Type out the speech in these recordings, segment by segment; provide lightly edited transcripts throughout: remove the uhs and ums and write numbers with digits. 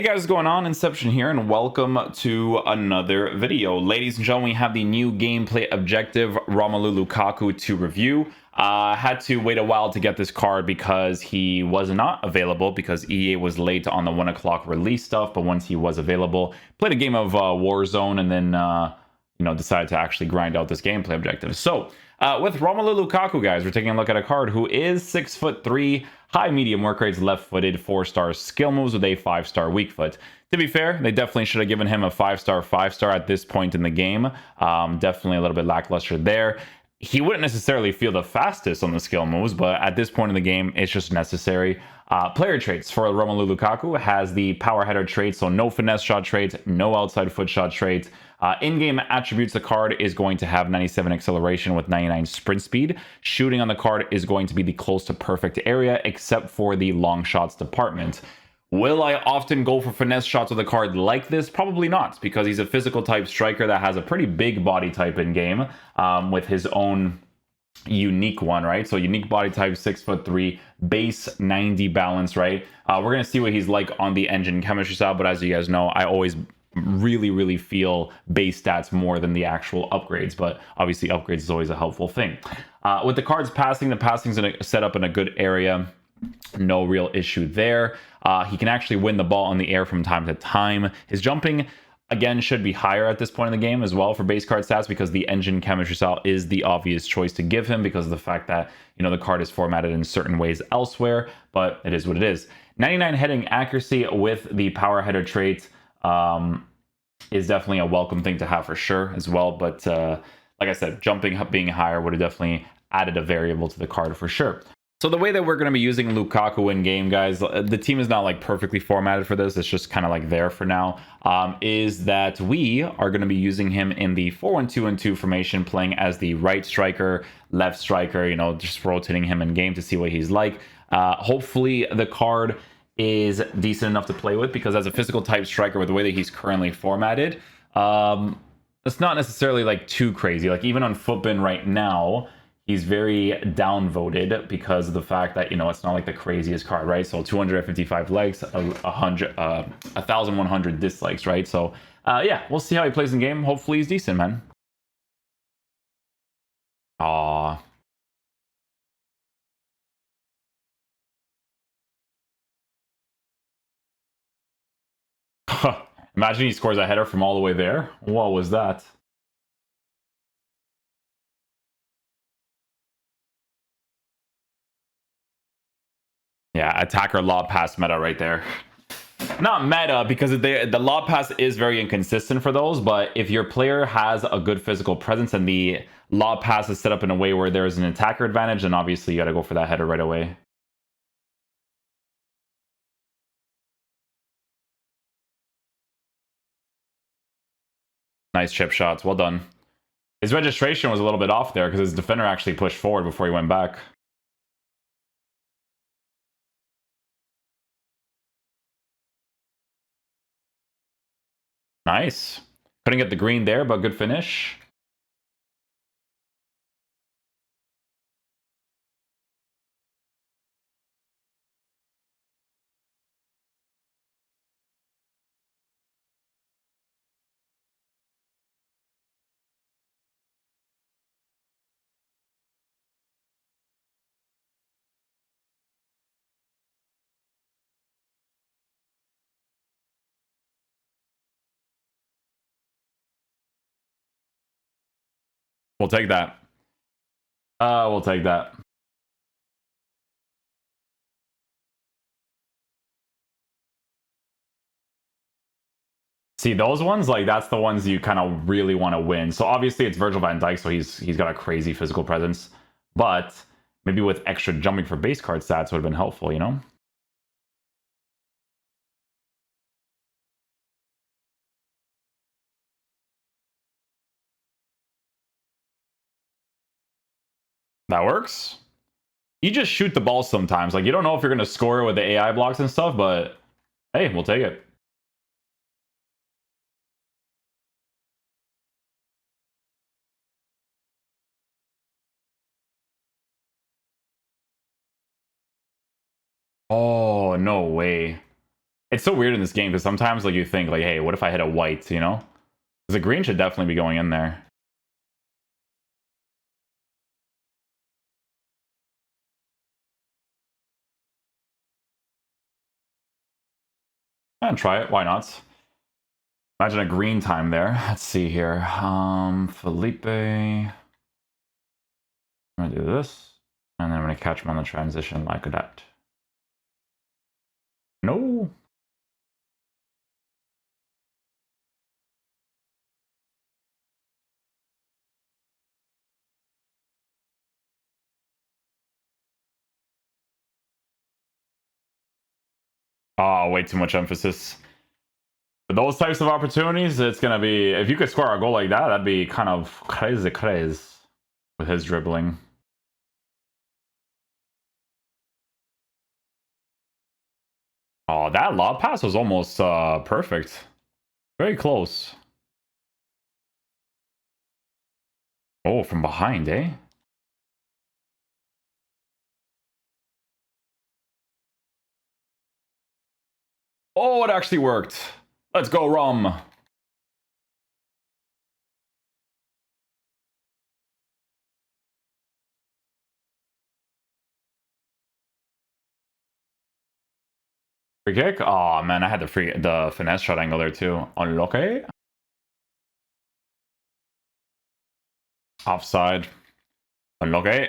Hey guys, what's going on? Inception here, and welcome to another video. Ladies and gentlemen, we have the new gameplay objective, Romelu Lukaku, to review. I had to wait a while to get this card because he was not available because EA was late on the 1 o'clock release stuff, but once he was available, played a game of Warzone and then decided to actually grind out this gameplay objective. So with Romelu Lukaku, guys, we're taking a look at a card who is 6'3", high medium work rates, left-footed, 4-star skill moves with a 5-star weak foot. To be fair, they definitely should have given him a 5-star at this point in the game. Definitely a little bit lackluster there. He wouldn't necessarily feel the fastest on the skill moves, but at this point in the game, it's just necessary. Player traits for Romelu Lukaku has the power header trait, so no finesse shot trait, no outside foot shot trait. In-game attributes, the card is going to have 97 acceleration with 99 sprint speed. Shooting on the card is going to be the close to perfect area, except for the long shots department. Will I often go for finesse shots with a card like this? Probably not, because he's a physical type striker that has a pretty big body type in game, with his own unique one, right? So unique body type, 6'3", base 90 balance, right? We're gonna see what he's like on the engine chemistry side, but as you guys know, I always really feel base stats more than the actual upgrades, but obviously upgrades is always a helpful thing. With the cards passing, the passing's set up in a good area. No real issue there. He can actually win the ball in the air from time to time. His jumping, again, should be higher at this point in the game as well for base card stats, because the engine chemistry style is the obvious choice to give him because of the fact that, the card is formatted in certain ways elsewhere, but it is what it is. 99 heading accuracy with the power header trait is definitely a welcome thing to have for sure as well, but like I said, jumping being higher would have definitely added a variable to the card for sure. So the way that we're going to be using Lukaku in game, guys, the team is not like perfectly formatted for this. It's just kind of like there for now. Is that we are going to be using him in the 4-1-2-1-2 formation, playing as the right striker, left striker, just rotating him in game to see what he's like. Hopefully the card is decent enough to play with, because as a physical type striker, with the way that he's currently formatted, it's not necessarily like too crazy. Like even on Footbin right now, he's very downvoted because of the fact that, it's not like the craziest card, right? So 255 likes, 1,100 dislikes, right? So yeah, we'll see how he plays in game. Hopefully he's decent, man. Aw. Imagine he scores a header from all the way there. What was that? Yeah, attacker lob pass meta right there. Not meta, because the lob pass is very inconsistent for those, but if your player has a good physical presence and the lob pass is set up in a way where there's an attacker advantage, then obviously you got to go for that header right away. Nice chip shots. Well done. His registration was a little bit off there because his defender actually pushed forward before he went back. Nice. Couldn't get the green there, but good finish. We'll take that. We'll take that. See, those ones, like, that's the ones you kind of really want to win. So obviously it's Virgil van Dijk, so he's got a crazy physical presence. But maybe with extra jumping for base card stats would have been helpful, That works. You just shoot the ball sometimes. Like, you don't know if you're going to score with the AI blocks and stuff, but hey, we'll take it. Oh, no way. It's so weird in this game because sometimes like you think like, hey, what if I hit a white, you know? Because the green should definitely be going in there. And try it. Why not? Imagine a green time there. Let's see here. Felipe. I'm gonna do this, and then I'm gonna catch him on the transition like that. No. Oh, way too much emphasis. For those types of opportunities, it's gonna be, if you could score a goal like that, that'd be kind of crazy with his dribbling. Oh, that lob pass was almost perfect. Very close. Oh, from behind, eh? Oh, it actually worked. Let's go, Rum. Free kick? Oh man, I had the finesse shot angle there too. Unlucky. Offside. Unlucky.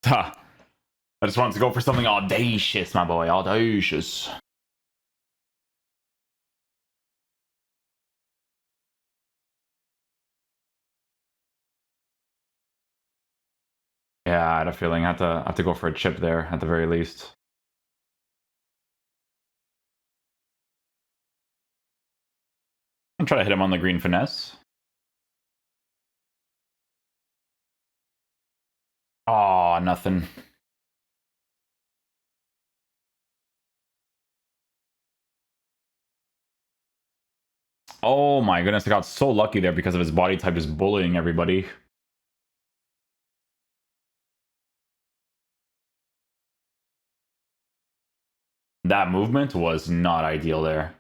Ha. I just wanted to go for something audacious, my boy. Audacious. Yeah, I had a feeling I had to go for a chip there at the very least. I'm trying to hit him on the green finesse. Oh, nothing. Oh my goodness, I got so lucky there because of his body type just bullying everybody. That movement was not ideal there.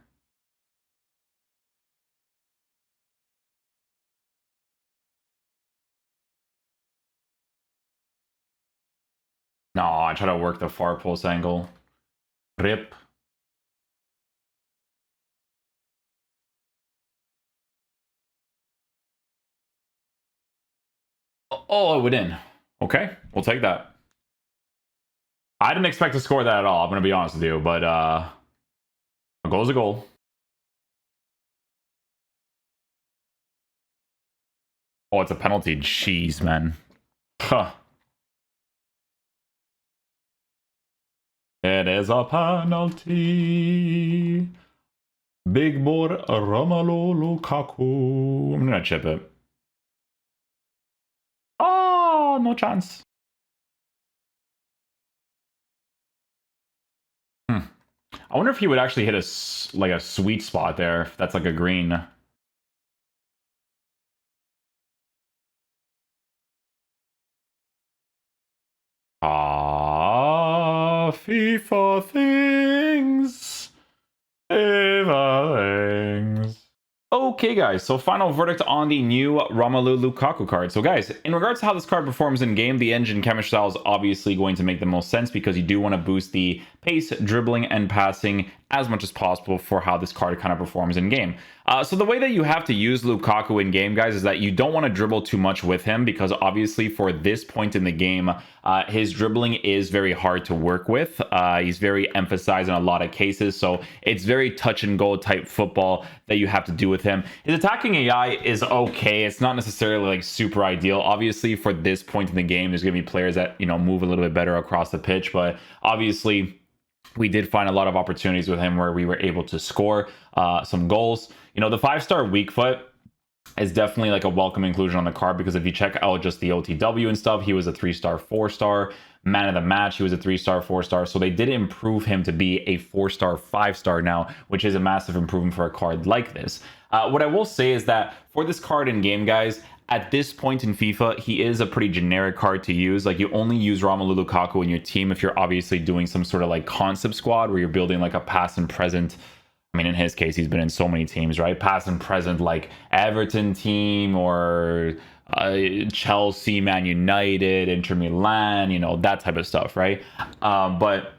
No, I try to work the far post angle. Rip. Oh, it went in. Okay, we'll take that. I didn't expect to score that at all, I'm going to be honest with you, but a goal's a goal. Oh, it's a penalty. Jeez, man. Huh. It is a penalty. Big boy Romelu Lukaku. I'm going to chip it. Oh, no chance. I wonder if he would actually hit a sweet spot there. If that's like a green. Ah, FIFA things. FIFA things. Okay, guys, so final verdict on the new Romelu Lukaku card. So, guys, in regards to how this card performs in game, the engine chemistry style is obviously going to make the most sense because you do want to boost the pace, dribbling, and passing as much as possible for how this card kind of performs in game. So the way that you have to use Lukaku in game, guys, is that you don't want to dribble too much with him because obviously for this point in the game, his dribbling is very hard to work with. He's very emphasized in a lot of cases, so it's very touch and go type football that you have to do with him. His attacking AI is okay. It's not necessarily like super ideal. Obviously, for this point in the game, there's going to be players that, you know, move a little bit better across the pitch, but obviously we did find a lot of opportunities with him where we were able to score some goals. You know, the 5-star weak foot is definitely like a welcome inclusion on the card because if you check out just the OTW and stuff, he was a 3-star, 4-star. Man of the match, he was a 3-star, 4-star. So they did improve him to be a 4-star, 5-star now, which is a massive improvement for a card like this. What I will say is that for this card in game, guys, at this point in FIFA, he is a pretty generic card to use. Like, you only use Romelu Lukaku in your team if you're obviously doing some sort of like concept squad where you're building like a past and present. I mean, in his case, he's been in so many teams, right? Past and present, like Everton team or Chelsea, Man United, Inter Milan, that type of stuff, right? But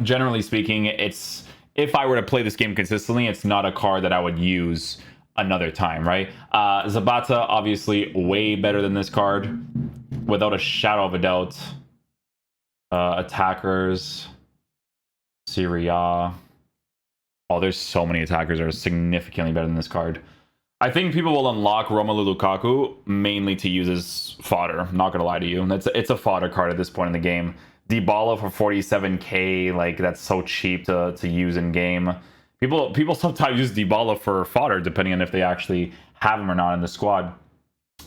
generally speaking, it's, if I were to play this game consistently, it's not a card that I would use another time, right? Zapata, obviously way better than this card, without a shadow of a doubt. Attackers, Syria. Oh, there's so many attackers that are significantly better than this card. I think people will unlock Romelu Lukaku mainly to use as fodder. I'm not gonna lie to you. It's a fodder card at this point in the game. Dybala for 47k, like that's so cheap to use in game. People sometimes use Dybala for fodder depending on if they actually have him or not in the squad.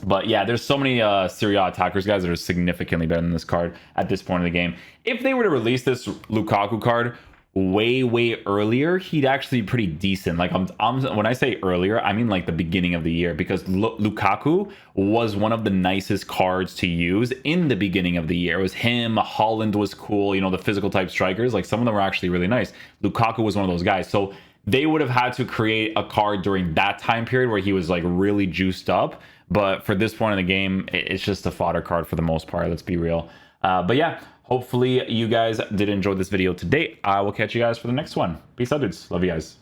But yeah, there's so many Serie A attackers, guys, that are significantly better than this card at this point in the game. If they were to release this Lukaku card way earlier, he'd actually be pretty decent. Like, when I say earlier, I mean like the beginning of the year, because Lukaku was one of the nicest cards to use in the beginning of the year. It was him, Holland was cool, the physical type strikers, like some of them were actually really nice. Lukaku was one of those guys. So they would have had to create a card during that time period where he was like really juiced up. But for this point in the game, it's just a fodder card for the most part, let's be real. But yeah, hopefully you guys did enjoy this video today. I will catch you guys for the next one. Peace out, dudes. Love you guys.